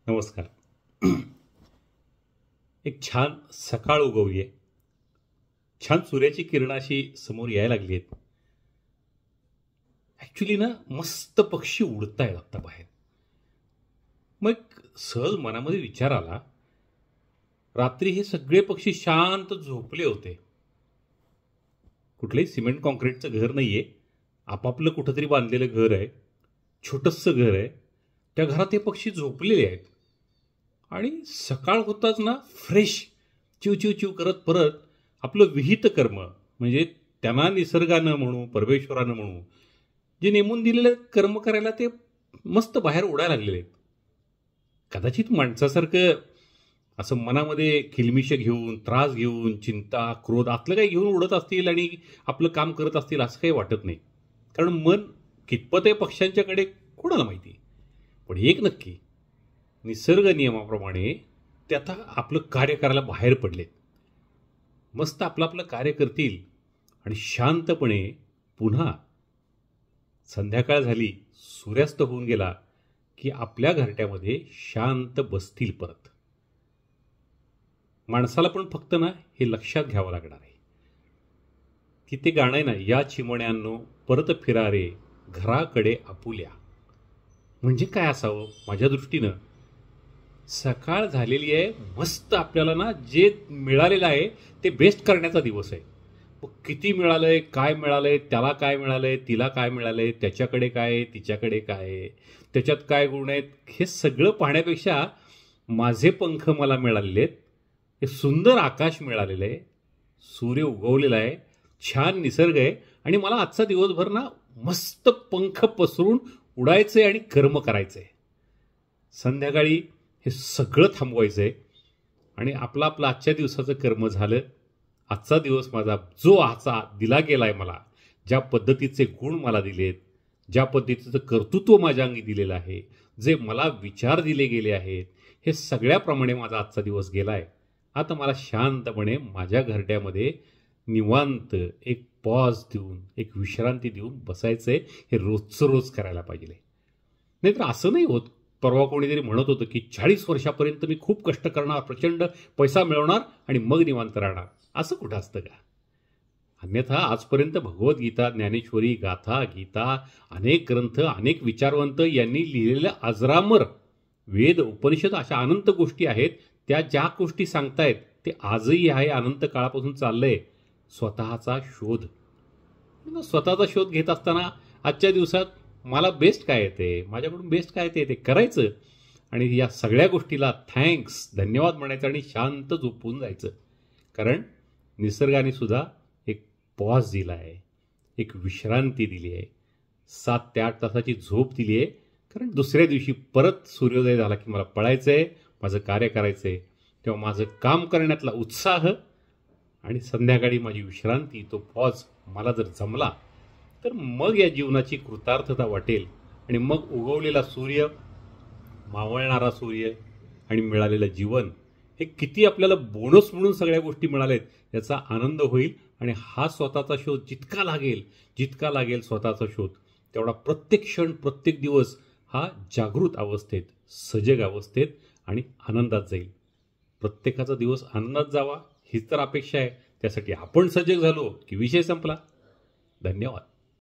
नमस्कार. एक छान सकाळ उगवली आहे. छान सूर्याची किरणं अशी समोर यायला लागली आहेत. ॲक्च्युली ना मस्त पक्षी उडतायत आत्ता बाहेर. मग सहज मनामध्ये विचार आला, रात्री हे सगळे पक्षी शांत झोपले होते. कुठलंही सिमेंट कॉन्क्रीटचं घर नाही आहे. आपापलं कुठंतरी बांधलेलं घर आहे. छोटंसं घर आहे. त्या घरात हे पक्षी झोपलेले आहेत. आणि सकाळ होताच ना फ्रेश चिव चिव चिव करत परत आपलं विहित कर्म म्हणजे त्यांना निसर्गानं म्हणू परमेश्वरानं म्हणू जे नेमून दिलेलं कर्म करायला ते मस्त बाहेर उडायला लागलेले आहेत. कदाचित माणसासारखं असं मनामध्ये किलमिशं घेऊन त्रास घेऊन चिंता क्रोध आतलं काही घेऊन उडत असतील आणि आपलं काम करत असतील असं काही वाटत नाही. कारण मन कितपत आहे पक्ष्यांच्याकडे कोणाला माहिती. पण एक नक्की, निसर्ग नियमाप्रमाणे ते आता आपलं कार्य करायला बाहेर पडलेत. मस्त आपलं आपलं कार्य करतील आणि शांतपणे पुन्हा संध्याकाळ झाली, सूर्यास्त होऊन गेला की आपल्या घरट्यामध्ये शांत बसतील परत. माणसाला पण फक्त ना हे लक्षात घ्यावं लागणार आहे की ते गाणं आहे ना, या चिमण्यांनो परत फिरा रे घराकडे आपुल्या. म्हणजे काय असावं माझ्या दृष्टीनं, सकाळ झालेली आहे, मस्त आपल्याला ना जे मिळालेलं आहे ते बेस्ट करण्याचा दिवस आहे. मग किती मिळालंय, काय मिळालंय, त्याला काय मिळालंय, तिला काय मिळालंय, त्याच्याकडे काय आहे, तिच्याकडे काय आहे, त्याच्यात काय गुण आहेत, हे सगळं पाहण्यापेक्षा माझे पंख मला मिळालेले आहेत, हे सुंदर आकाश मिळालेलं आहे, सूर्य उगवलेला आहे, छान निसर्ग आहे आणि मला आजचा दिवसभर ना मस्त पंख पसरून उडायचं आहे आणि कर्म करायचं आहे. संध्याकाळी हे सगळं थांबवायचं आहे आणि आपलं आपलं आजच्या दिवसाचं कर्म झालं. आजचा दिवस माझा जो आजचा दिला गेला आहे, मला ज्या पद्धतीचे गुण मला दिलेत, ज्या पद्धतीचं कर्तृत्व माझ्या अंगी दिलेलं आहे, जे मला विचार दिले गेले आहेत, हे सगळ्याप्रमाणे माझा आजचा दिवस गेला आहे. आता मला शांतपणे माझ्या घरट्यामध्ये निवांत एक पॉज देऊन एक विश्रांती देऊन बसायचं आहे. हे रोजचं रोज करायला पाहिजे. नाहीतर असं नाही होत. परवा कोणीतरी म्हणत होतं की 40 वर्षापर्यंत मी खूप कष्ट करणार, प्रचंड पैसा मिळवणार आणि मग निवांत राहणार. असं कुठं असतं का? अन्यथा आजपर्यंत भगवद्गीता, ज्ञानेश्वरी, गाथा, गीता, अनेक ग्रंथ, अनेक विचारवंत यांनी लिहिलेल्या अजरामर वेद, उपनिषद अशा अनंत गोष्टी आहेत. त्या ज्या गोष्टी सांगतायत ते आजही आहे, अनंत काळापासून चाललंय. स्वतःचा शोध. स्वतःचा शोध घेत असताना आजच्या दिवसात मला बेस्ट काय येते, माझ्याकडून बेस्ट काय येते ते करायचं आणि या सगळ्या गोष्टीला थँक्स, धन्यवाद म्हणायचं आणि शांत झोपून जायचं. कारण निसर्गाने सुद्धा एक पॉज दिला आहे, एक विश्रांती दिली आहे, 7 ते 8 तासाची झोप दिली आहे. कारण दुसऱ्या दिवशी परत सूर्योदय झाला की मला पळायचं आहे, माझं कार्य करायचं आहे. तेव्हा माझं काम करण्यातला उत्साह आणि संध्याकाळी माझी विश्रांती, तो पॉज मला जर जमला तर मग या जीवनाची कृतार्थता वाटेल. आणि मग उगवलेला सूर्य, मावळणारा सूर्य आणि मिळालेलं जीवन हे किती आपल्याला बोनस म्हणून सगळ्या गोष्टी मिळाल्यात याचा आनंद होईल. आणि हा स्वतःचा शोध जितका लागेल स्वतःचा शोध, तेवढा प्रत्येक क्षण प्रत्येक दिवस हा जागृत अवस्थेत, सजग अवस्थेत आणि आनंदात जाईल. प्रत्येकाचा दिवस आनंदात जावा हीच तर अपेक्षा आहे. त्यासाठी आपण सजग झालो की विषय संपला. धन्यवाद.